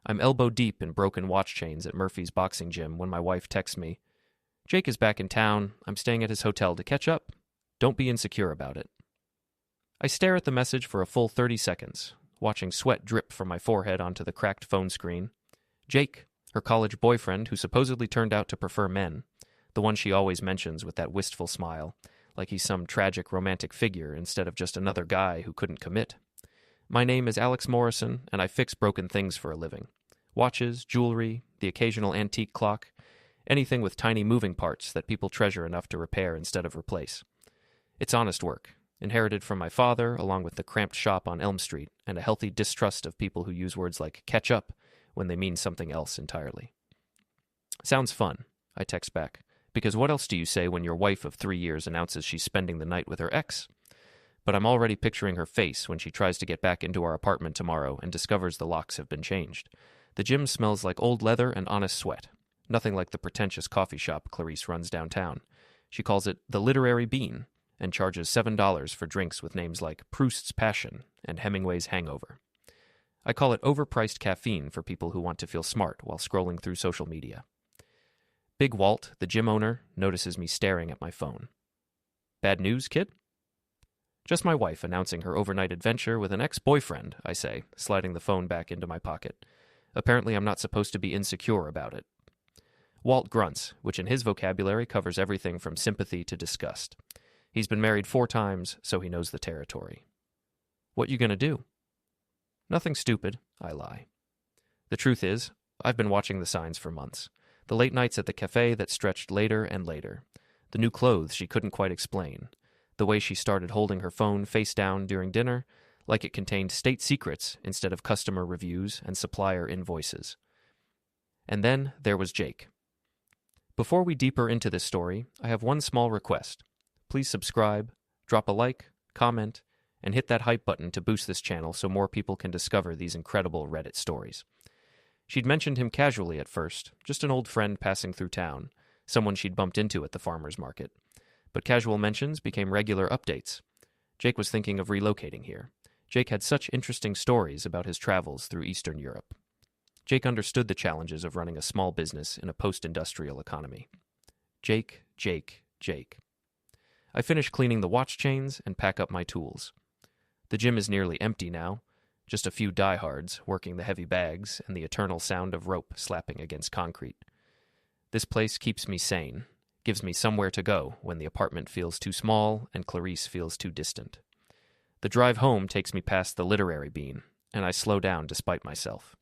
I'm elbow deep in broken watch chains at Murphy's boxing gym when my wife texts me, "Jake is back in town. I'm staying at his hotel to catch up. Don't be insecure about it." I stare at the message for a full 30 seconds, watching sweat drip from my forehead onto the cracked phone screen. Jake, her college boyfriend who supposedly turned out to prefer men, the one she always mentions with that wistful smile, like he's some tragic romantic figure instead of just another guy who couldn't commit. My name is Alex Morrison, and I fix broken things for a living. Watches, jewelry, the occasional antique clock, anything with tiny moving parts that people treasure enough to repair instead of replace. It's honest work, inherited from my father, along with the cramped shop on Elm Street and a healthy distrust of people who use words like catch up when they mean something else entirely. Sounds fun, I text back, because what else do you say when your wife of 3 years announces she's spending the night with her ex? But I'm already picturing her face when she tries to get back into our apartment tomorrow and discovers the locks have been changed. The gym smells like old leather and honest sweat. Nothing like the pretentious coffee shop Clarice runs downtown. She calls it the Literary Bean and charges $7 for drinks with names like Proust's Passion and Hemingway's Hangover. I call it overpriced caffeine for people who want to feel smart while scrolling through social media. Big Walt, the gym owner, notices me staring at my phone. "Bad news, kid?" "Just my wife announcing her overnight adventure with an ex-boyfriend," I say, sliding the phone back into my pocket. Apparently I'm not supposed to be insecure about it. Walt grunts, which in his vocabulary covers everything from sympathy to disgust. He's been married 4 times, so he knows the territory. "What you gonna do?" "Nothing stupid," I lie. The truth is, I've been watching the signs for months. The late nights at the café that stretched later and later. The new clothes she couldn't quite explain. The way she started holding her phone face down during dinner, like it contained state secrets instead of customer reviews and supplier invoices. And then there was Jake. Before we deeper into this story, I have one small request. Please subscribe, drop a like, comment, and hit that hype button to boost this channel so more people can discover these incredible Reddit stories. She'd mentioned him casually at first, just an old friend passing through town, someone she'd bumped into at the farmer's market. But casual mentions became regular updates. Jake was thinking of relocating here. Jake had such interesting stories about his travels through Eastern Europe. Jake understood the challenges of running a small business in a post-industrial economy. Jake, Jake, Jake. I finish cleaning the watch chains and pack up my tools. The gym is nearly empty now, just a few diehards working the heavy bags and the eternal sound of rope slapping against concrete. This place keeps me sane, gives me somewhere to go when the apartment feels too small and Clarice feels too distant. The drive home takes me past the Literary Bean, and I slow down despite myself.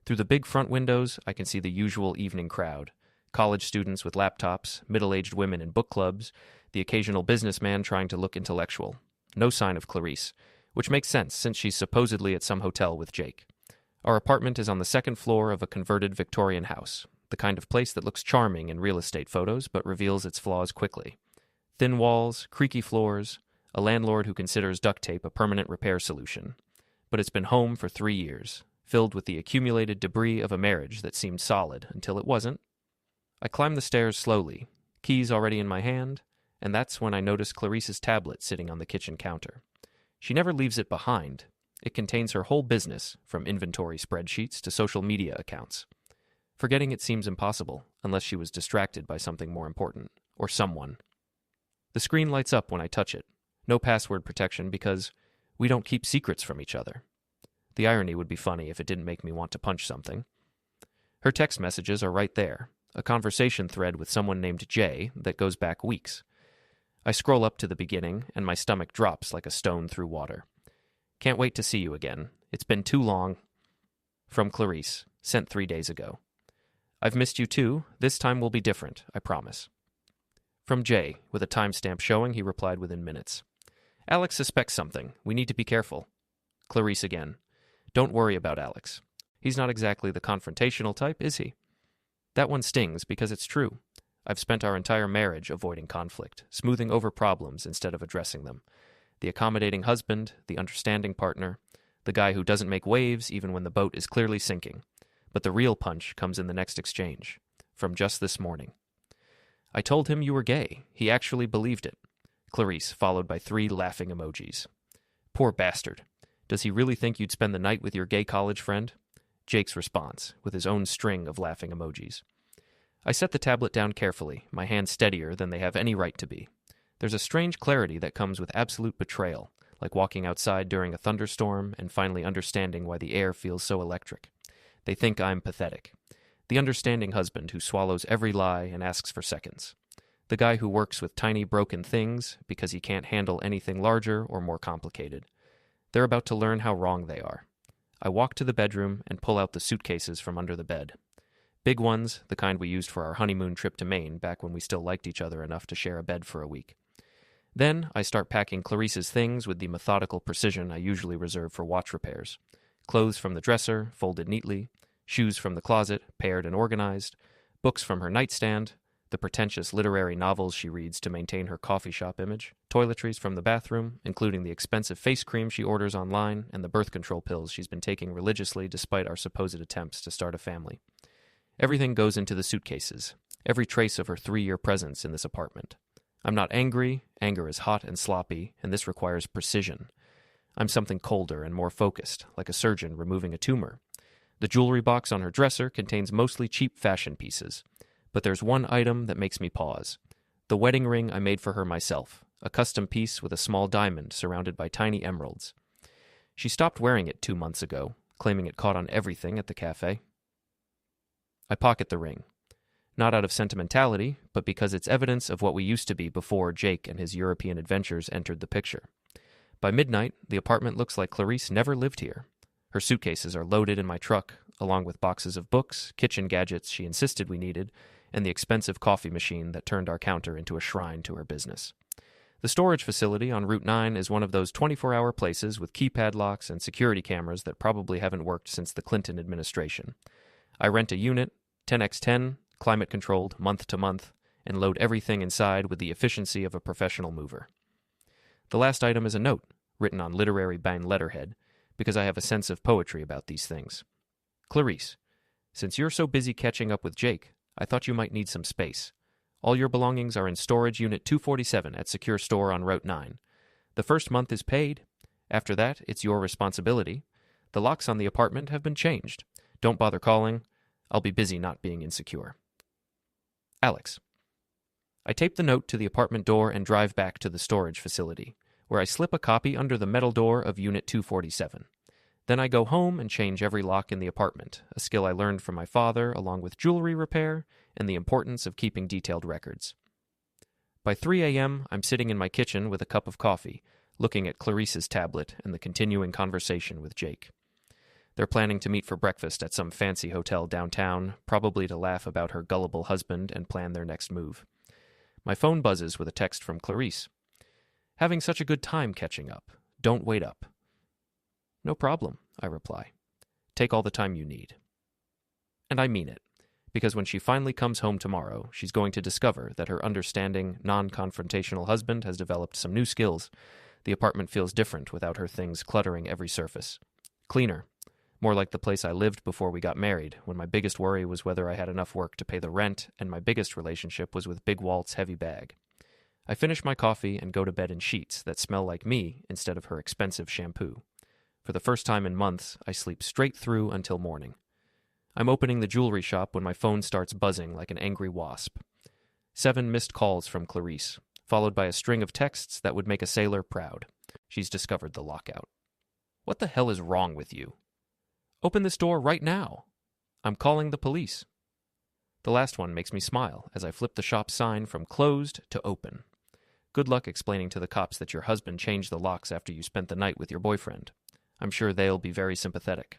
Through the big front windows, I can see the usual evening crowd. College students with laptops, middle-aged women in book clubs, the occasional businessman trying to look intellectual. No sign of Clarice, which makes sense since she's supposedly at some hotel with Jake. Our apartment is on the 2nd floor of a converted Victorian house, the kind of place that looks charming in real estate photos but reveals its flaws quickly. Thin walls, creaky floors, a landlord who considers duct tape a permanent repair solution. But it's been home for 3 years, filled with the accumulated debris of a marriage that seemed solid until it wasn't. I climb the stairs slowly, keys already in my hand, and that's when I notice Clarice's tablet sitting on the kitchen counter. She never leaves it behind. It contains her whole business, from inventory spreadsheets to social media accounts. Forgetting it seems impossible, unless she was distracted by something more important, or someone. The screen lights up when I touch it. No password protection because we don't keep secrets from each other. The irony would be funny if it didn't make me want to punch something. Her text messages are right there, a conversation thread with someone named Jay that goes back weeks. I scroll up to the beginning, and my stomach drops like a stone through water. "Can't wait to see you again. It's been too long." From Clarice, sent 3 days ago. "I've missed you too. This time will be different, I promise." From Jay, with a timestamp showing he replied within minutes. "Alex suspects something. We need to be careful." Clarice again. "Don't worry about Alex. He's not exactly the confrontational type, is he?" That one stings because it's true. I've spent our entire marriage avoiding conflict, smoothing over problems instead of addressing them. The accommodating husband, the understanding partner, the guy who doesn't make waves even when the boat is clearly sinking. But the real punch comes in the next exchange, from just this morning. "I told him you were gay. He actually believed it." Clarice, followed by 3 laughing emojis. "Poor bastard. Does he really think you'd spend the night with your gay college friend? Jake's response, with his own string of laughing emojis. I set the tablet down carefully, my hands steadier than they have any right to be. There's a strange clarity that comes with absolute betrayal, like walking outside during a thunderstorm and finally understanding why the air feels so electric. They think I'm pathetic. The understanding husband who swallows every lie and asks for seconds. The guy who works with tiny broken things because he can't handle anything larger or more complicated. They're about to learn how wrong they are. I walk to the bedroom and pull out the suitcases from under the bed. Big ones, the kind we used for our honeymoon trip to Maine back when we still liked each other enough to share a bed for a week. Then I start packing Clarice's things with the methodical precision I usually reserve for watch repairs. Clothes from the dresser, folded neatly, shoes from the closet, paired and organized, books from her nightstand, the pretentious literary novels she reads to maintain her coffee shop image, toiletries from the bathroom, including the expensive face cream she orders online and the birth control pills she's been taking religiously despite our supposed attempts to start a family. Everything goes into the suitcases, every trace of her 3-year presence in this apartment. I'm not angry, anger is hot and sloppy, and this requires precision. I'm something colder and more focused, like a surgeon removing a tumor. The jewelry box on her dresser contains mostly cheap fashion pieces. But there's one item that makes me pause. The wedding ring I made for her myself, a custom piece with a small diamond surrounded by tiny emeralds. She stopped wearing it 2 months ago, claiming it caught on everything at the café. I pocket the ring. Not out of sentimentality, but because it's evidence of what we used to be before Jake and his European adventures entered the picture. By midnight, the apartment looks like Clarice never lived here. Her suitcases are loaded in my truck, along with boxes of books, kitchen gadgets she insisted we needed, and the expensive coffee machine that turned our counter into a shrine to her business. The storage facility on Route 9 is one of those 24-hour places with keypad locks and security cameras that probably haven't worked since the Clinton administration. I rent a unit, 10x10, climate-controlled, month to month, and load everything inside with the efficiency of a professional mover. The last item is a note, written on literary bound letterhead, because I have a sense of poetry about these things. Clarice, since you're so busy catching up with Jake, I thought you might need some space. All your belongings are in storage unit 247 at Secure Store on Route 9. The first month is paid. After that, it's your responsibility. The locks on the apartment have been changed. Don't bother calling. I'll be busy not being insecure. Alex. I tape the note to the apartment door and drive back to the storage facility, where I slip a copy under the metal door of Unit 247. Then I go home and change every lock in the apartment, a skill I learned from my father along with jewelry repair and the importance of keeping detailed records. By 3 a.m., I'm sitting in my kitchen with a cup of coffee, looking at Clarice's tablet and the continuing conversation with Jake. They're planning to meet for breakfast at some fancy hotel downtown, probably to laugh about her gullible husband and plan their next move. My phone buzzes with a text from Clarice. Having such a good time catching up. Don't wait up. No problem, I reply. Take all the time you need. And I mean it, because when she finally comes home tomorrow, she's going to discover that her understanding, non-confrontational husband has developed some new skills. The apartment feels different without her things cluttering every surface. Cleaner. More like the place I lived before we got married, when my biggest worry was whether I had enough work to pay the rent, and my biggest relationship was with Big Walt's heavy bag. I finish my coffee and go to bed in sheets that smell like me instead of her expensive shampoo. For the first time in months, I sleep straight through until morning. I'm opening the jewelry shop when my phone starts buzzing like an angry wasp. 7 missed calls from Clarice, followed by a string of texts that would make a sailor proud. She's discovered the lockout. What the hell is wrong with you? Open this door right now. I'm calling the police. The last one makes me smile as I flip the shop sign from closed to open. Good luck explaining to the cops that your husband changed the locks after you spent the night with your boyfriend. I'm sure they'll be very sympathetic.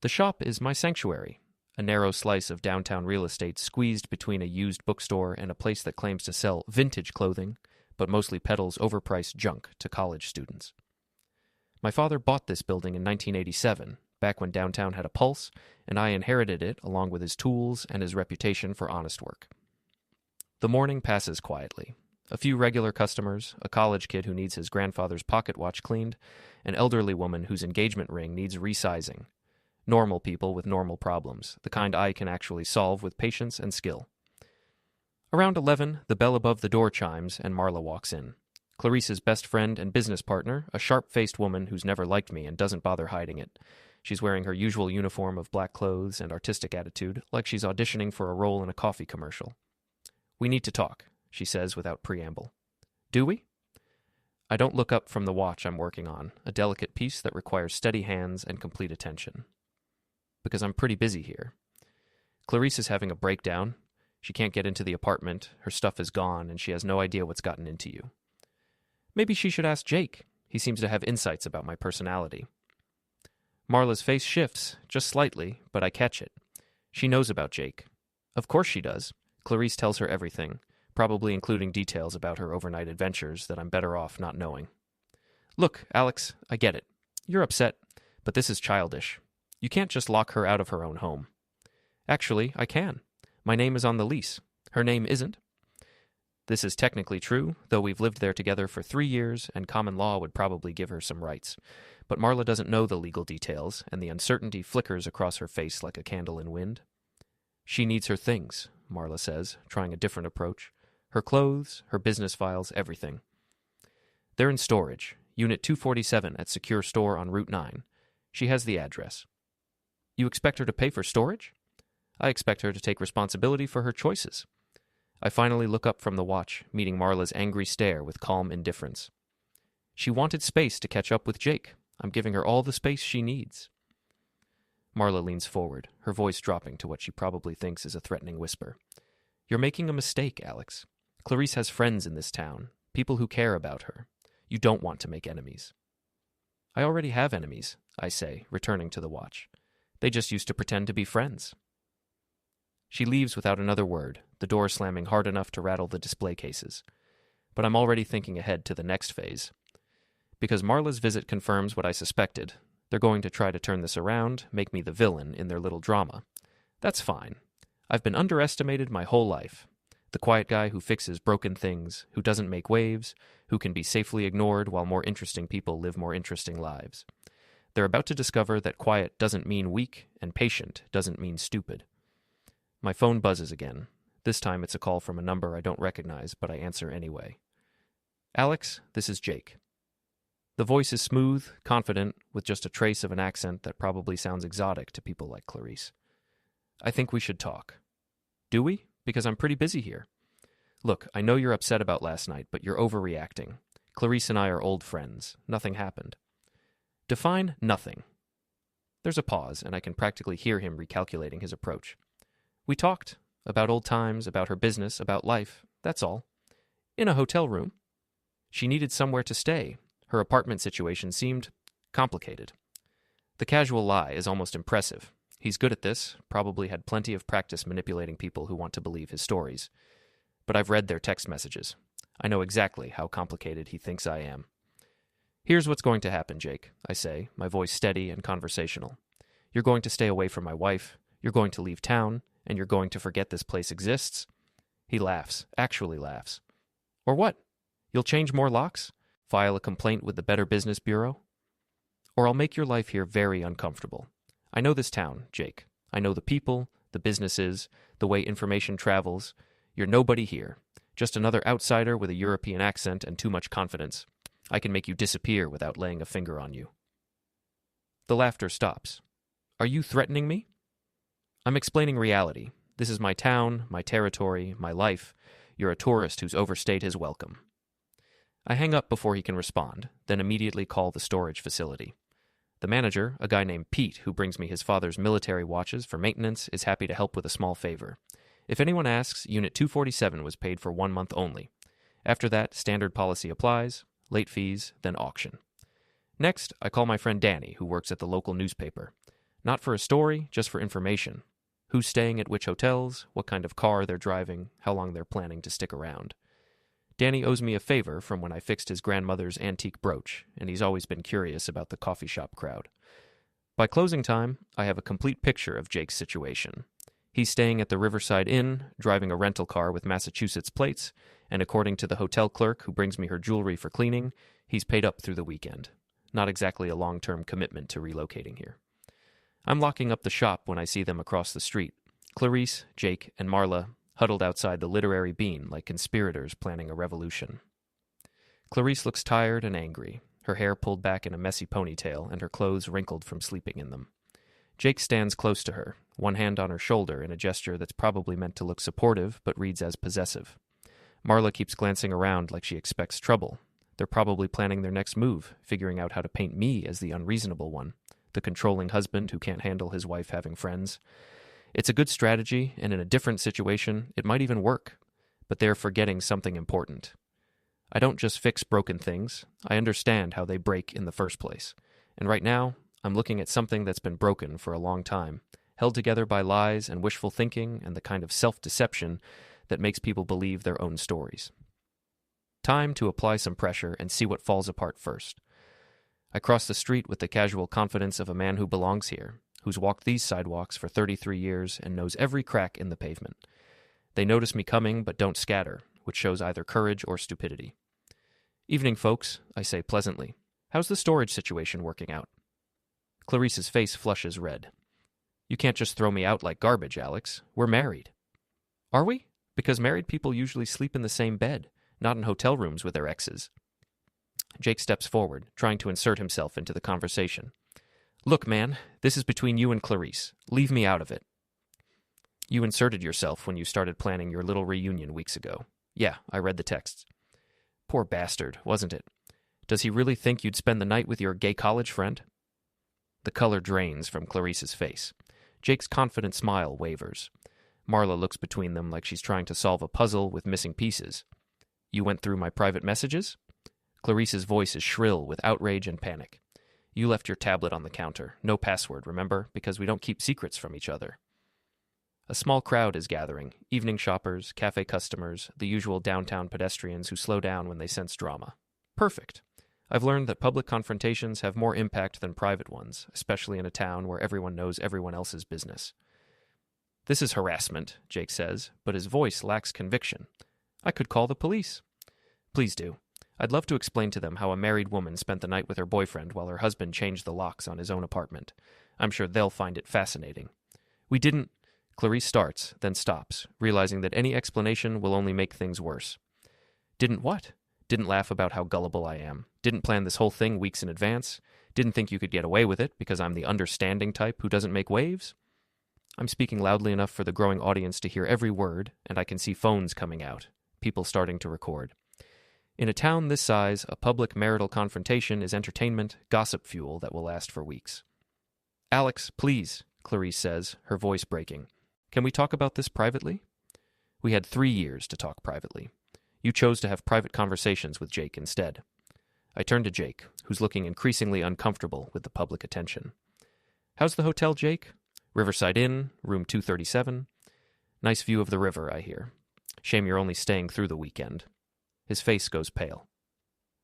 The shop is my sanctuary, a narrow slice of downtown real estate squeezed between a used bookstore and a place that claims to sell vintage clothing, but mostly peddles overpriced junk to college students. My father bought this building in 1987, back when downtown had a pulse, and I inherited it along with his tools and his reputation for honest work. The morning passes quietly. A few regular customers, a college kid who needs his grandfather's pocket watch cleaned, an elderly woman whose engagement ring needs resizing. Normal people with normal problems, the kind I can actually solve with patience and skill. Around 11, the bell above the door chimes and Marla walks in. Clarice's best friend and business partner, a sharp-faced woman who's never liked me and doesn't bother hiding it. She's wearing her usual uniform of black clothes and artistic attitude, like she's auditioning for a role in a coffee commercial. "We need to talk," she says without preamble. "Do we?" I don't look up from the watch I'm working on, a delicate piece that requires steady hands and complete attention. Because I'm pretty busy here. Clarice is having a breakdown. She can't get into the apartment, her stuff is gone, and she has no idea what's gotten into you. Maybe she should ask Jake. He seems to have insights about my personality. Marla's face shifts, just slightly, but I catch it. She knows about Jake. Of course she does. Clarice tells her everything, probably including details about her overnight adventures that I'm better off not knowing. "Look, Alex, I get it. You're upset, but this is childish. You can't just lock her out of her own home." "Actually, I can. My name is on the lease. Her name isn't." This is technically true, though we've lived there together for 3 years, and common law would probably give her some rights. But Marla doesn't know the legal details, and the uncertainty flickers across her face like a candle in wind. "She needs her things," Marla says, trying a different approach. "Her clothes, her business files, everything. They're in storage, Unit 247 at Secure Store on Route 9. She has the address." "You expect her to pay for storage?" "I expect her to take responsibility for her choices." I finally look up from the watch, meeting Marla's angry stare with calm indifference. "She wanted space to catch up with Jake. I'm giving her all the space she needs." Marla leans forward, her voice dropping to what she probably thinks is a threatening whisper. "You're making a mistake, Alex. Clarice has friends in this town, people who care about her. You don't want to make enemies." "I already have enemies," I say, returning to the watch. "They just used to pretend to be friends." She leaves without another word, the door slamming hard enough to rattle the display cases. But I'm already thinking ahead to the next phase. Because Marla's visit confirms what I suspected. They're going to try to turn this around, make me the villain in their little drama. That's fine. I've been underestimated my whole life. The quiet guy who fixes broken things, who doesn't make waves, who can be safely ignored while more interesting people live more interesting lives. They're about to discover that quiet doesn't mean weak, and patient doesn't mean stupid. My phone buzzes again. This time it's a call from a number I don't recognize, but I answer anyway. "Alex, this is Jake." The voice is smooth, confident, with just a trace of an accent that probably sounds exotic to people like Clarice. "I think we should talk." "Do we? Because I'm pretty busy here." "Look, I know you're upset about last night, but you're overreacting. Clarice and I are old friends. Nothing happened." "Define nothing." There's a pause, and I can practically hear him recalculating his approach. "We talked. About old times, about her business, about life. That's all. In a hotel room. She needed somewhere to stay. Her apartment situation seemed complicated." The casual lie is almost impressive. He's good at this, probably had plenty of practice manipulating people who want to believe his stories. But I've read their text messages. I know exactly how complicated he thinks I am. "Here's what's going to happen, Jake," I say, my voice steady and conversational. "You're going to stay away from my wife. You're going to leave town. And you're going to forget this place exists." He laughs, actually laughs. "Or what? You'll change more locks? File a complaint with the Better Business Bureau? Or I'll make your life here very uncomfortable. I know this town, Jake. I know the people, the businesses, the way information travels. You're nobody here. Just another outsider with a European accent and too much confidence. I can make you disappear without laying a finger on you." The laughter stops. "Are you threatening me?" "I'm explaining reality. This is my town, my territory, my life. You're a tourist who's overstayed his welcome." I hang up before he can respond, then immediately call the storage facility. The manager, a guy named Pete who brings me his father's military watches for maintenance, is happy to help with a small favor. If anyone asks, Unit 247 was paid for 1 month only. After that, standard policy applies, late fees, then auction. Next, I call my friend Danny, who works at the local newspaper. Not for a story, just for information. Who's staying at which hotels, what kind of car they're driving, how long they're planning to stick around. Danny owes me a favor from when I fixed his grandmother's antique brooch, and he's always been curious about the coffee shop crowd. By closing time, I have a complete picture of Jake's situation. He's staying at the Riverside Inn, driving a rental car with Massachusetts plates, and according to the hotel clerk who brings me her jewelry for cleaning, he's paid up through the weekend. Not exactly a long-term commitment to relocating here. I'm locking up the shop when I see them across the street. Clarice, Jake, and Marla huddled outside the literary bean like conspirators planning a revolution. Clarice looks tired and angry. her hair pulled back in a messy ponytail and her clothes wrinkled from sleeping in them. Jake stands close to her, one hand on her shoulder in a gesture that's probably meant to look supportive but reads as possessive. Marla keeps glancing around like she expects trouble. They're probably planning their next move, figuring out how to paint me as the unreasonable one, the controlling husband who can't handle his wife having friends. It's a good strategy, and in a different situation, it might even work. But they're forgetting something important. I don't just fix broken things. I understand how they break in the first place. And right now, I'm looking at something that's been broken for a long time, held together by lies and wishful thinking and the kind of self-deception that makes people believe their own stories. Time to apply some pressure and see what falls apart first. I cross the street with the casual confidence of a man who belongs here, who's walked these sidewalks for 33 years and knows every crack in the pavement. They notice me coming but don't scatter, which shows either courage or stupidity. "Evening, folks," I say pleasantly. "How's the storage situation working out?" Clarice's face flushes red. "You can't just throw me out like garbage, Alex. We're married." "Are we? Because married people usually sleep in the same bed, not in hotel rooms with their exes." Jake steps forward, trying to insert himself into the conversation. "Look, man, this is between you and Clarice. Leave me out of it." "You inserted yourself when you started planning your little reunion weeks ago. Yeah, I read the texts." "Poor bastard, wasn't it? Does he really think you'd spend the night with your gay college friend?" The color drains from Clarice's face. Jake's confident smile wavers. Marla looks between them like she's trying to solve a puzzle with missing pieces. "You went through my private messages?" Clarice's voice is shrill with outrage and panic. "You left your tablet on the counter. No password, remember? Because we don't keep secrets from each other." A small crowd is gathering, evening shoppers, cafe customers, the usual downtown pedestrians who slow down when they sense drama. Perfect. I've learned that public confrontations have more impact than private ones, especially in a town where everyone knows everyone else's business. "This is harassment," Jake says, but his voice lacks conviction. "I could call the police." "Please do. I'd love to explain to them how a married woman spent the night with her boyfriend while her husband changed the locks on his own apartment. I'm sure they'll find it fascinating." "We didn't—" Clarice starts, then stops, realizing that any explanation will only make things worse. "Didn't what? Didn't laugh about how gullible I am. Didn't plan this whole thing weeks in advance. Didn't think you could get away with it because I'm the understanding type who doesn't make waves?" I'm speaking loudly enough for the growing audience to hear every word, and I can see phones coming out, people starting to record. In a town this size, a public marital confrontation is entertainment, gossip fuel that will last for weeks. "Alex, please," Clarice says, her voice breaking. "Can we talk about this privately?" We had 3 years to talk privately. You chose to have private conversations with Jake instead. I turn to Jake, who's looking increasingly uncomfortable with the public attention. "How's the hotel, Jake?" "Riverside Inn, room 237. Nice view of the river, I hear. Shame you're only staying through the weekend." His face goes pale.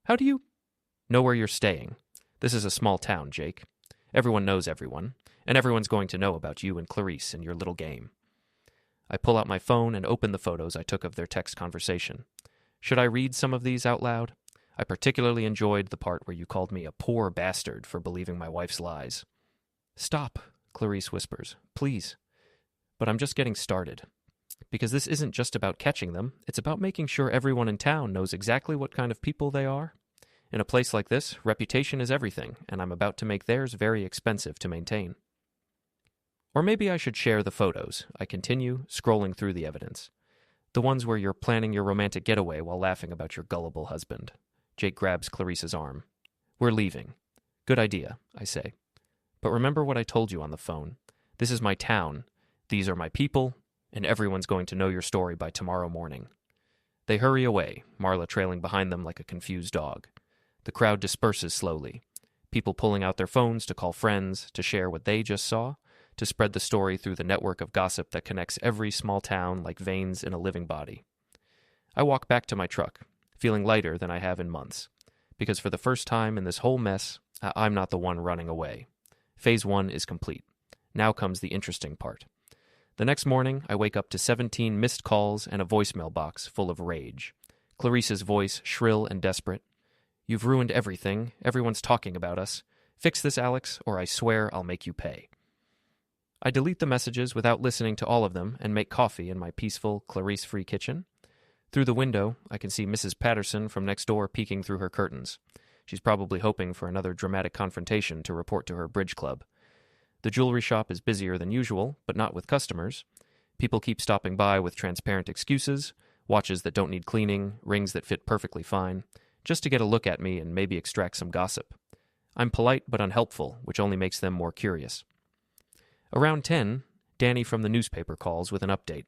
"How do you—" "Know where you're staying. This is a small town, Jake. Everyone knows everyone, and everyone's going to know about you and Clarice and your little game." I pull out my phone and open the photos I took of their text conversation. Should I read some of these out loud? I particularly enjoyed the part where you called me a poor bastard for believing my wife's lies. "Stop," Clarice whispers. "Please." But I'm just getting started. Because this isn't just about catching them, it's about making sure everyone in town knows exactly what kind of people they are. In a place like this, reputation is everything, and I'm about to make theirs very expensive to maintain. "Or maybe I should share the photos," I continue, scrolling through the evidence. "The ones where you're planning your romantic getaway while laughing about your gullible husband." Jake grabs Clarice's arm. "We're leaving." "Good idea," I say. "But remember what I told you on the phone. This is my town. These are my people. And everyone's going to know your story by tomorrow morning." They hurry away, Marla trailing behind them like a confused dog. The crowd disperses slowly, people pulling out their phones to call friends, to share what they just saw, to spread the story through the network of gossip that connects every small town like veins in a living body. I walk back to my truck, feeling lighter than I have in months, because for the first time in this whole mess, I'm not the one running away. Phase 1 is complete. Now comes the interesting part. The next morning, I wake up to 17 missed calls and a voicemail box full of rage. Clarice's voice, shrill and desperate. "You've ruined everything. Everyone's talking about us. Fix this, Alex, or I swear I'll make you pay." I delete the messages without listening to all of them and make coffee in my peaceful, Clarice-free kitchen. Through the window, I can see Mrs. Patterson from next door peeking through her curtains. She's probably hoping for another dramatic confrontation to report to her bridge club. The jewelry shop is busier than usual, but not with customers. People keep stopping by with transparent excuses, watches that don't need cleaning, rings that fit perfectly fine, just to get a look at me and maybe extract some gossip. I'm polite but unhelpful, which only makes them more curious. Around 10, Danny from the newspaper calls with an update.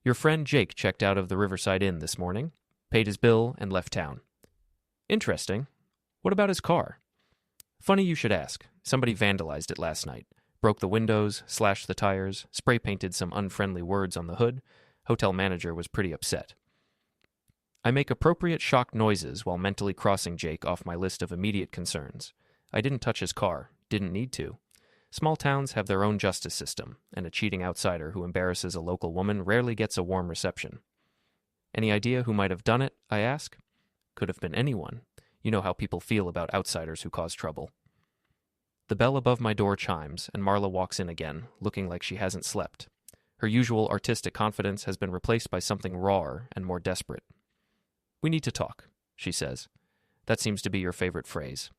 Your friend Jake checked out of the Riverside Inn this morning, paid his bill, and left town. Interesting. What about his car? Funny you should ask. Somebody vandalized it last night. Broke the windows, slashed the tires, spray-painted some unfriendly words on the hood. Hotel manager was pretty upset. I make appropriate shocked noises while mentally crossing Jake off my list of immediate concerns. I didn't touch his car. Didn't need to. Small towns have their own justice system, and a cheating outsider who embarrasses a local woman rarely gets a warm reception. Any idea who might have done it, I ask? Could have been anyone. You know how people feel about outsiders who cause trouble. The bell above my door chimes, and Marla walks in again, looking like she hasn't slept. Her usual artistic confidence has been replaced by something rawer and more desperate. We need to talk, she says. That seems to be your favorite phrase.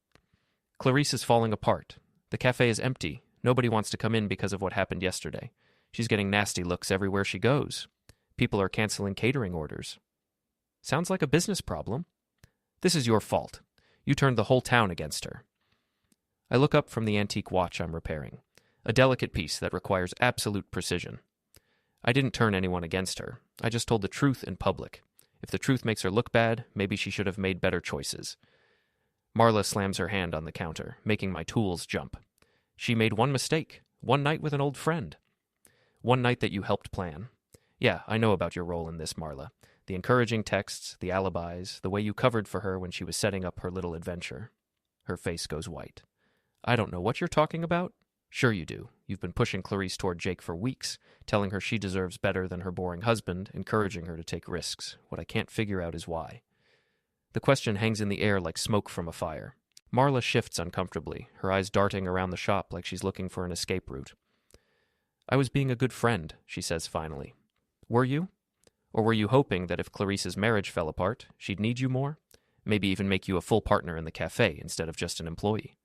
Clarice is falling apart. The cafe is empty. Nobody wants to come in because of what happened yesterday. She's getting nasty looks everywhere she goes. People are canceling catering orders. Sounds like a business problem. This is your fault. You turned the whole town against her. I look up from the antique watch I'm repairing, a delicate piece that requires absolute precision. I didn't turn anyone against her. I just told the truth in public. If the truth makes her look bad, maybe she should have made better choices. Marla slams her hand on the counter, making my tools jump. She made one mistake, one night with an old friend. One night that you helped plan. Yeah, I know about your role in this, Marla. The encouraging texts, the alibis, the way you covered for her when she was setting up her little adventure. Her face goes white. I don't know what you're talking about. Sure you do. You've been pushing Clarice toward Jake for weeks, telling her she deserves better than her boring husband, encouraging her to take risks. What I can't figure out is why. The question hangs in the air like smoke from a fire. Marla shifts uncomfortably, her eyes darting around the shop like she's looking for an escape route. I was being a good friend, she says finally. Were you? Or were you hoping that if Clarice's marriage fell apart, she'd need you more? Maybe even make you a full partner in the cafe instead of just an employee?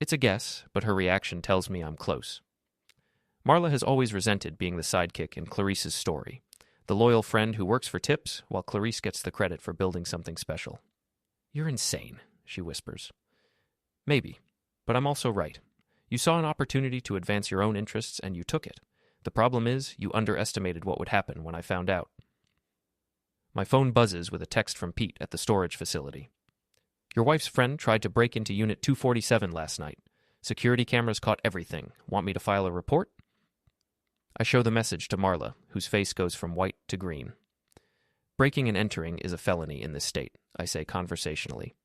It's a guess, but her reaction tells me I'm close. Marla has always resented being the sidekick in Clarice's story, the loyal friend who works for tips while Clarice gets the credit for building something special. You're insane, she whispers. Maybe, but I'm also right. You saw an opportunity to advance your own interests and you took it. The problem is, you underestimated what would happen when I found out. My phone buzzes with a text from Pete at the storage facility. Your wife's friend tried to break into Unit 247 last night. Security cameras caught everything. Want me to file a report? I show the message to Marla, whose face goes from white to green. Breaking and entering is a felony in this state, I say conversationally.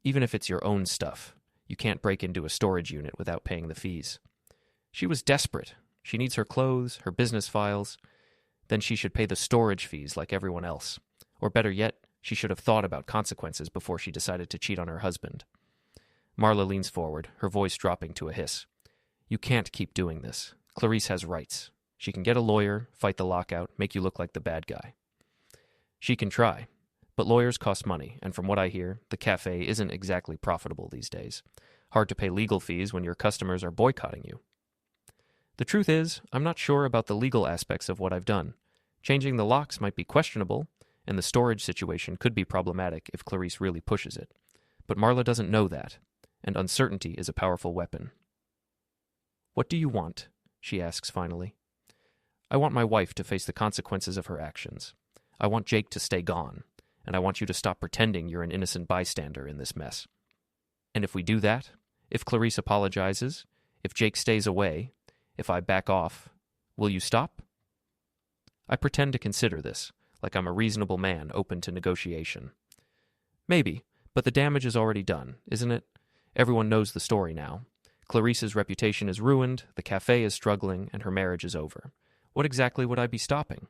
Even if it's your own stuff, you can't break into a storage unit without paying the fees. She was desperate. She needs her clothes, her business files. Then she should pay the storage fees like everyone else. Or better yet, she should have thought about consequences before she decided to cheat on her husband. Marla leans forward, her voice dropping to a hiss. You can't keep doing this. Clarice has rights. She can get a lawyer, fight the lockout, make you look like the bad guy. She can try, but lawyers cost money, and from what I hear, the cafe isn't exactly profitable these days. Hard to pay legal fees when your customers are boycotting you. The truth is, I'm not sure about the legal aspects of what I've done. Changing the locks might be questionable, and the storage situation could be problematic if Clarice really pushes it. But Marla doesn't know that, and uncertainty is a powerful weapon. What do you want? She asks finally. I want my wife to face the consequences of her actions. I want Jake to stay gone, and I want you to stop pretending you're an innocent bystander in this mess. And if we do that, if Clarice apologizes, if Jake stays away, if I back off, will you stop? I pretend to consider this, like I'm a reasonable man open to negotiation. Maybe, but the damage is already done, isn't it? Everyone knows the story now. Clarice's reputation is ruined, the cafe is struggling, and her marriage is over. What exactly would I be stopping?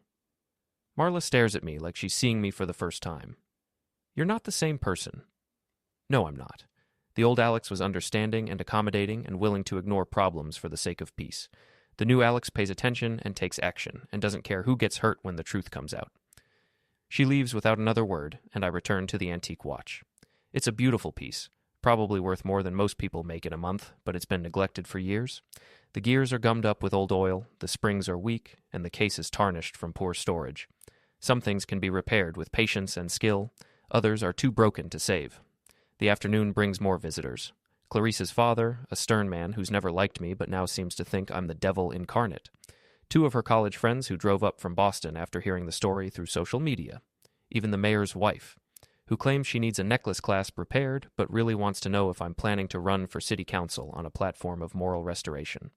Marla stares at me like she's seeing me for the first time. You're not the same person. No, I'm not. The old Alex was understanding and accommodating and willing to ignore problems for the sake of peace. The new Alex pays attention and takes action and doesn't care who gets hurt when the truth comes out. She leaves without another word, and I return to the antique watch. It's a beautiful piece, probably worth more than most people make in a month, but it's been neglected for years. The gears are gummed up with old oil, the springs are weak, and the case is tarnished from poor storage. Some things can be repaired with patience and skill, others are too broken to save. The afternoon brings more visitors. Clarice's father, a stern man who's never liked me but now seems to think I'm the devil incarnate. 2 of her college friends who drove up from Boston after hearing the story through social media. Even the mayor's wife, who claims she needs a necklace clasp repaired but really wants to know if I'm planning to run for city council on a platform of moral restoration.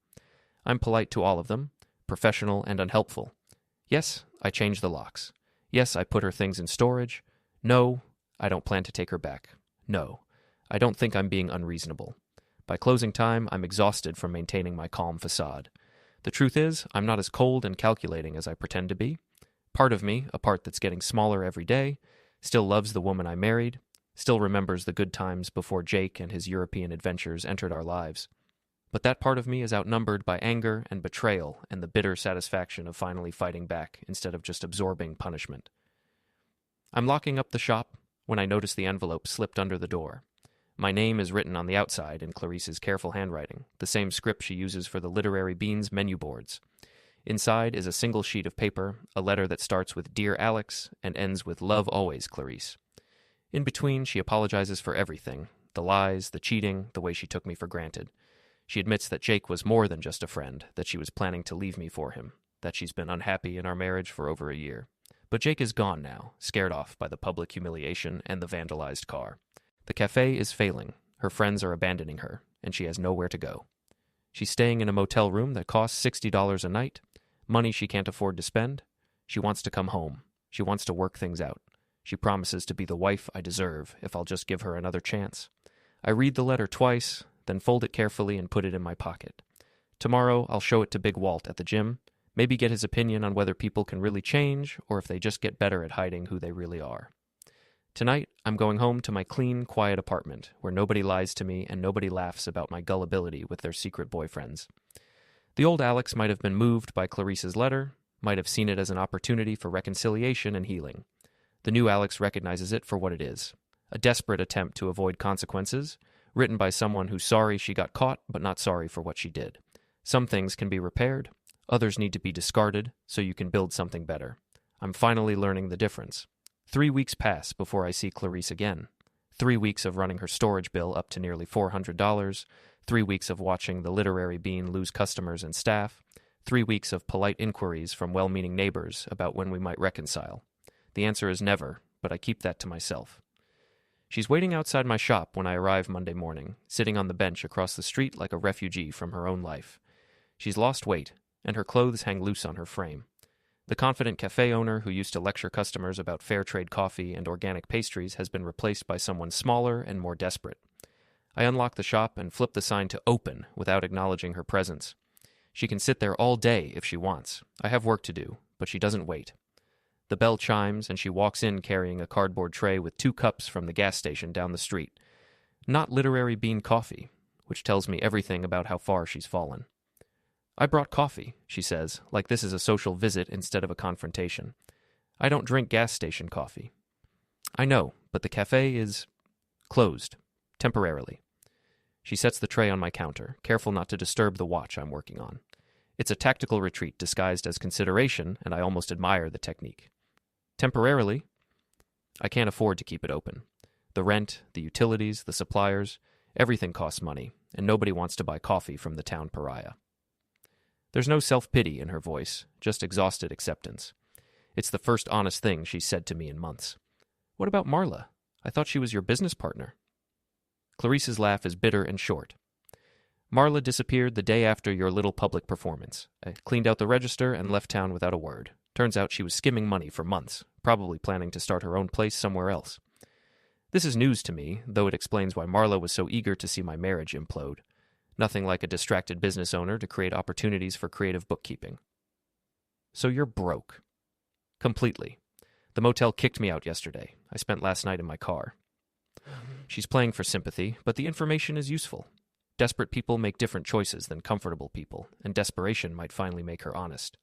I'm polite to all of them, professional and unhelpful. Yes, I change the locks. Yes, I put her things in storage. No, I don't plan to take her back. No, I don't think I'm being unreasonable. By closing time, I'm exhausted from maintaining my calm facade. The truth is, I'm not as cold and calculating as I pretend to be. Part of me, a part that's getting smaller every day, still loves the woman I married, still remembers the good times before Jake and his European adventures entered our lives. But that part of me is outnumbered by anger and betrayal and the bitter satisfaction of finally fighting back instead of just absorbing punishment. I'm locking up the shop when I notice the envelope slipped under the door. My name is written on the outside in Clarice's careful handwriting, the same script she uses for the Literary Beans menu boards. Inside is a single sheet of paper, a letter that starts with Dear Alex and ends with Love always, Clarice. In between, she apologizes for everything, the lies, the cheating, the way she took me for granted. She admits that Jake was more than just a friend, that she was planning to leave me for him, that she's been unhappy in our marriage for over a year. But Jake is gone now, scared off by the public humiliation and the vandalized car. The café is failing, her friends are abandoning her, and she has nowhere to go. She's staying in a motel room that costs $60 a night, money she can't afford to spend. She wants to come home. She wants to work things out. She promises to be the wife I deserve if I'll just give her another chance. I read the letter twice, then fold it carefully and put it in my pocket. Tomorrow I'll show it to Big Walt at the gym, maybe get his opinion on whether people can really change or if they just get better at hiding who they really are. Tonight, I'm going home to my clean, quiet apartment where nobody lies to me and nobody laughs about my gullibility with their secret boyfriends. The old Alex might have been moved by Clarice's letter, might have seen it as an opportunity for reconciliation and healing. The new Alex recognizes it for what it is, a desperate attempt to avoid consequences, written by someone who's sorry she got caught but not sorry for what she did. Some things can be repaired, others need to be discarded so you can build something better. I'm finally learning the difference. 3 weeks pass before I see Clarice again. 3 weeks of running her storage bill up to nearly $400, 3 weeks of watching the Literary Bean lose customers and staff, 3 weeks of polite inquiries from well-meaning neighbors about when we might reconcile. The answer is never, but I keep that to myself. She's waiting outside my shop when I arrive Monday morning, sitting on the bench across the street like a refugee from her own life. She's lost weight, and her clothes hang loose on her frame. The confident cafe owner who used to lecture customers about fair trade coffee and organic pastries has been replaced by someone smaller and more desperate. I unlock the shop and flip the sign to open without acknowledging her presence. She can sit there all day if she wants. I have work to do, but she doesn't wait. The bell chimes and she walks in carrying a cardboard tray with 2 cups from the gas station down the street. Not Literary Bean coffee, which tells me everything about how far she's fallen. I brought coffee, she says, like this is a social visit instead of a confrontation. I don't drink gas station coffee. I know, but the cafe is closed, temporarily. She sets the tray on my counter, careful not to disturb the watch I'm working on. It's a tactical retreat disguised as consideration, and I almost admire the technique. Temporarily, I can't afford to keep it open. The rent, the utilities, the suppliers, everything costs money, and nobody wants to buy coffee from the town pariah. There's no self-pity in her voice, just exhausted acceptance. It's the first honest thing she's said to me in months. What about Marla? I thought she was your business partner. Clarice's laugh is bitter and short. Marla disappeared the day after your little public performance. I cleaned out the register and left town without a word. Turns out she was skimming money for months, probably planning to start her own place somewhere else. This is news to me, though it explains why Marla was so eager to see my marriage implode. Nothing like a distracted business owner to create opportunities for creative bookkeeping. So you're broke. Completely. The motel kicked me out yesterday. I spent last night in my car. She's playing for sympathy, but the information is useful. Desperate people make different choices than comfortable people, and desperation might finally make her honest.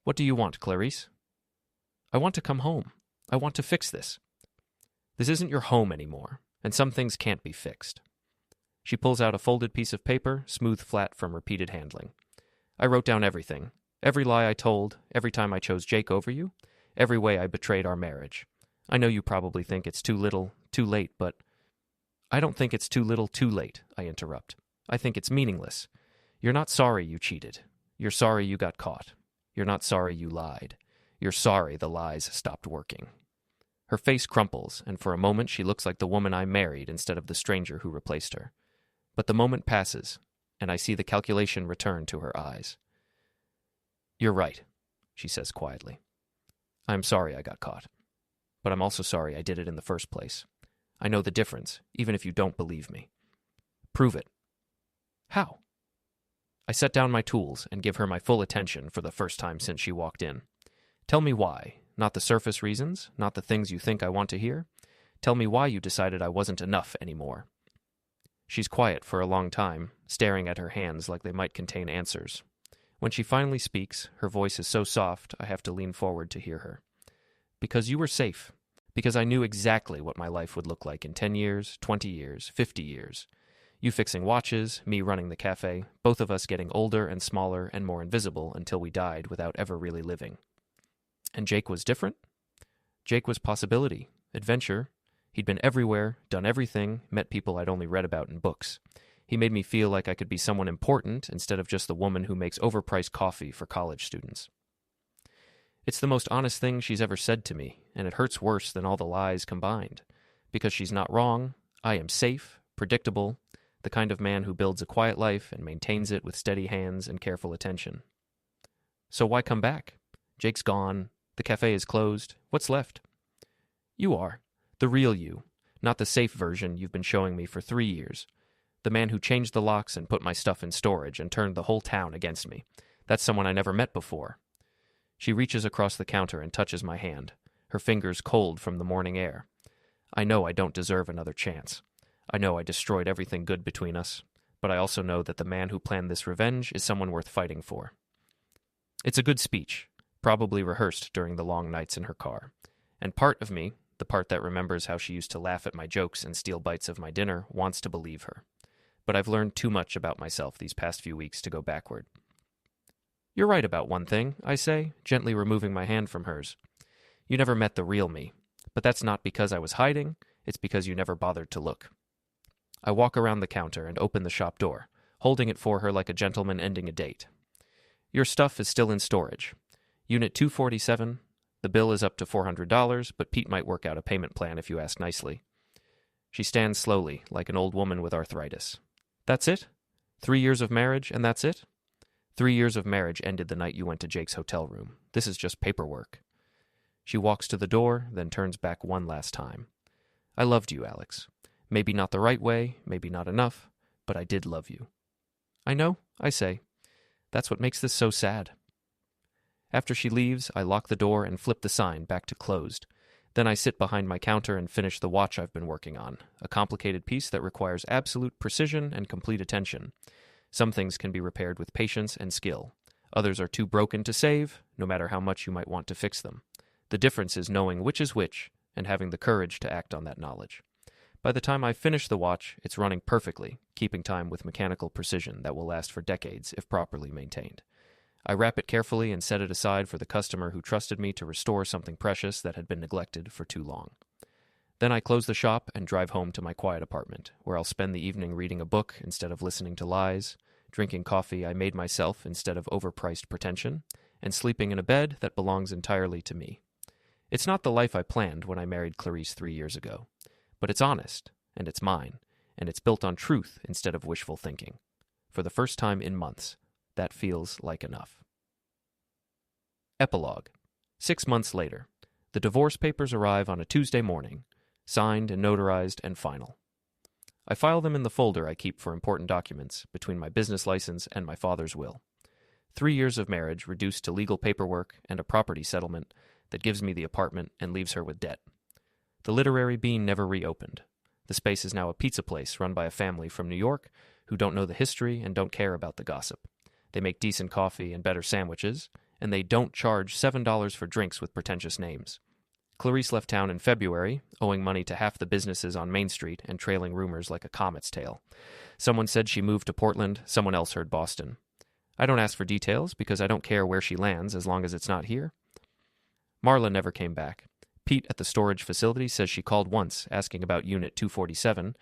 What do you want, Clarice? I want to come home. I want to fix this. This isn't your home anymore, and some things can't be fixed. She pulls out a folded piece of paper, smooth flat from repeated handling. I wrote down everything. Every lie I told, every time I chose Jake over you, every way I betrayed our marriage. I know you probably think it's too little, too late, but I don't think it's too little, too late, I interrupt. I think it's meaningless. You're not sorry you cheated. You're sorry you got caught. You're not sorry you lied. You're sorry the lies stopped working. Her face crumples, and for a moment she looks like the woman I married instead of the stranger who replaced her. But the moment passes, and I see the calculation return to her eyes. You're right, she says quietly. I'm sorry I got caught. But I'm also sorry I did it in the first place. I know the difference, even if you don't believe me. Prove it. How? I set down my tools and give her my full attention for the first time since she walked in. Tell me why, not the surface reasons, not the things you think I want to hear. Tell me why you decided I wasn't enough anymore. She's quiet for a long time, staring at her hands like they might contain answers. When she finally speaks, her voice is so soft I have to lean forward to hear her. Because you were safe. Because I knew exactly what my life would look like in 10 years, 20 years, 50 years. You fixing watches, me running the café, both of us getting older and smaller and more invisible until we died without ever really living. And Jake was different? Jake was possibility, adventure. He'd been everywhere, done everything, met people I'd only read about in books. He made me feel like I could be someone important instead of just the woman who makes overpriced coffee for college students. It's the most honest thing she's ever said to me, and it hurts worse than all the lies combined. Because she's not wrong, I am safe, predictable, the kind of man who builds a quiet life and maintains it with steady hands and careful attention. So why come back? Jake's gone. The cafe is closed. What's left? You are. The real you. Not the safe version you've been showing me for 3 years. The man who changed the locks and put my stuff in storage and turned the whole town against me. That's someone I never met before. She reaches across the counter and touches my hand, her fingers cold from the morning air. I know I don't deserve another chance. I know I destroyed everything good between us, but I also know that the man who planned this revenge is someone worth fighting for. It's a good speech, probably rehearsed during the long nights in her car. And part of me, the part that remembers how she used to laugh at my jokes and steal bites of my dinner, wants to believe her. But I've learned too much about myself these past few weeks to go backward. You're right about one thing, I say, gently removing my hand from hers. You never met the real me, but that's not because I was hiding, it's because you never bothered to look. I walk around the counter and open the shop door, holding it for her like a gentleman ending a date. Your stuff is still in storage. Unit 247, the bill is up to $400, but Pete might work out a payment plan if you ask nicely. She stands slowly, like an old woman with arthritis. That's it? 3 years of marriage, and that's it? 3 years of marriage ended the night you went to Jake's hotel room. This is just paperwork. She walks to the door, then turns back one last time. I loved you, Alex. Maybe not the right way, maybe not enough, but I did love you. I know, I say. That's what makes this so sad. After she leaves, I lock the door and flip the sign back to closed. Then I sit behind my counter and finish the watch I've been working on, a complicated piece that requires absolute precision and complete attention. Some things can be repaired with patience and skill. Others are too broken to save, no matter how much you might want to fix them. The difference is knowing which is which and having the courage to act on that knowledge. By the time I finish the watch, it's running perfectly, keeping time with mechanical precision that will last for decades if properly maintained. I wrap it carefully and set it aside for the customer who trusted me to restore something precious that had been neglected for too long. Then I close the shop and drive home to my quiet apartment, where I'll spend the evening reading a book instead of listening to lies, drinking coffee I made myself instead of overpriced pretension, and sleeping in a bed that belongs entirely to me. It's not the life I planned when I married Clarice 3 years ago, but it's honest, and it's mine, and it's built on truth instead of wishful thinking. For the first time in months, that feels like enough. Epilogue. 6 months later, the divorce papers arrive on a Tuesday morning, signed and notarized and final. I file them in the folder I keep for important documents between my business license and my father's will. 3 years of marriage reduced to legal paperwork and a property settlement that gives me the apartment and leaves her with debt. The literary bean never reopened. The space is now a pizza place run by a family from New York who don't know the history and don't care about the gossip. They make decent coffee and better sandwiches, and they don't charge $7 for drinks with pretentious names. Clarice left town in February, owing money to half the businesses on Main Street and trailing rumors like a comet's tail. Someone said she moved to Portland, someone else heard Boston. I don't ask for details because I don't care where she lands as long as it's not here. Marla never came back. Pete at the storage facility says she called once asking about Unit 247,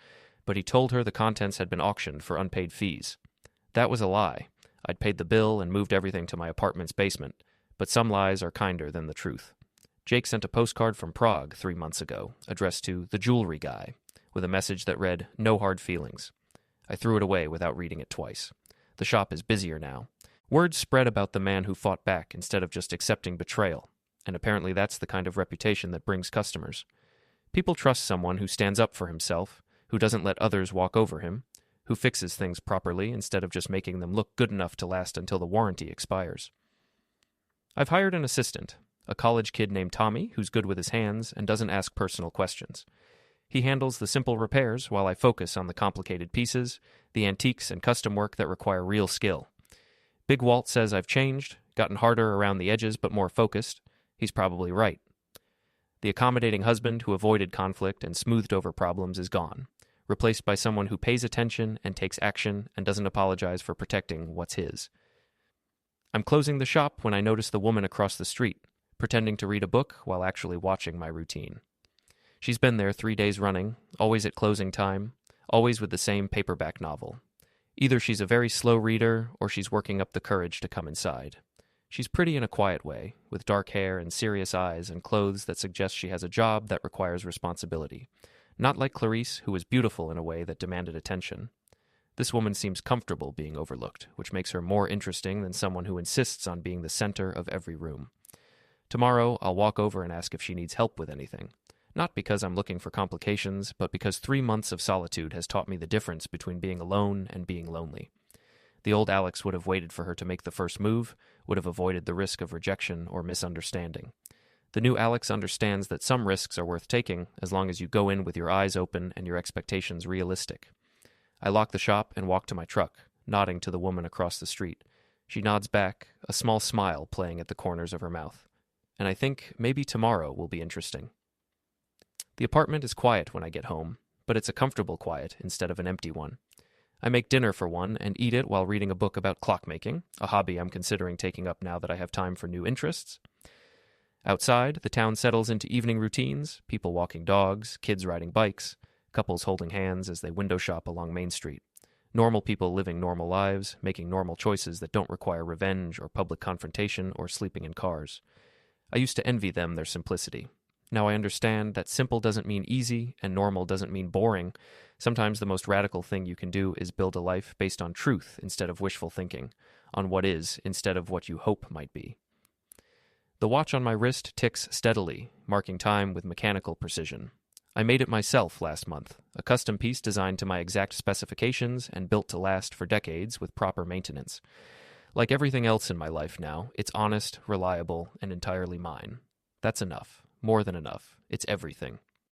but he told her the contents had been auctioned for unpaid fees. That was a lie. I'd paid the bill and moved everything to my apartment's basement, but some lies are kinder than the truth. Jake sent a postcard from Prague 3 months ago, addressed to the jewelry guy, with a message that read, "No hard feelings." I threw it away without reading it twice. The shop is busier now. Word spread about the man who fought back instead of just accepting betrayal, and apparently that's the kind of reputation that brings customers. People trust someone who stands up for himself, who doesn't let others walk over him, who fixes things properly instead of just making them look good enough to last until the warranty expires. I've hired an assistant, a college kid named Tommy who's good with his hands and doesn't ask personal questions. He handles the simple repairs while I focus on the complicated pieces, the antiques and custom work that require real skill. Big Walt says I've changed, gotten harder around the edges but more focused. He's probably right. The accommodating husband who avoided conflict and smoothed over problems is gone, replaced by someone who pays attention and takes action and doesn't apologize for protecting what's his. I'm closing the shop when I notice the woman across the street, pretending to read a book while actually watching my routine. She's been there 3 days running, always at closing time, always with the same paperback novel. Either she's a very slow reader, or she's working up the courage to come inside. She's pretty in a quiet way, with dark hair and serious eyes and clothes that suggest she has a job that requires responsibility. Not like Clarice, who was beautiful in a way that demanded attention. This woman seems comfortable being overlooked, which makes her more interesting than someone who insists on being the center of every room. Tomorrow, I'll walk over and ask if she needs help with anything. Not because I'm looking for complications, but because 3 months of solitude has taught me the difference between being alone and being lonely. The old Alex would have waited for her to make the first move, would have avoided the risk of rejection or misunderstanding. The new Alex understands that some risks are worth taking as long as you go in with your eyes open and your expectations realistic. I lock the shop and walk to my truck, nodding to the woman across the street. She nods back, a small smile playing at the corners of her mouth. And I think maybe tomorrow will be interesting. The apartment is quiet when I get home, but it's a comfortable quiet instead of an empty one. I make dinner for one and eat it while reading a book about clockmaking, a hobby I'm considering taking up now that I have time for new interests. Outside, the town settles into evening routines, people walking dogs, kids riding bikes, couples holding hands as they window shop along Main Street. Normal people living normal lives, making normal choices that don't require revenge or public confrontation or sleeping in cars. I used to envy them their simplicity. Now I understand that simple doesn't mean easy and normal doesn't mean boring. Sometimes the most radical thing you can do is build a life based on truth instead of wishful thinking, on what is instead of what you hope might be. The watch on my wrist ticks steadily, marking time with mechanical precision. I made it myself last month, a custom piece designed to my exact specifications and built to last for decades with proper maintenance. Like everything else in my life now, it's honest, reliable, and entirely mine. That's enough. More than enough. It's everything.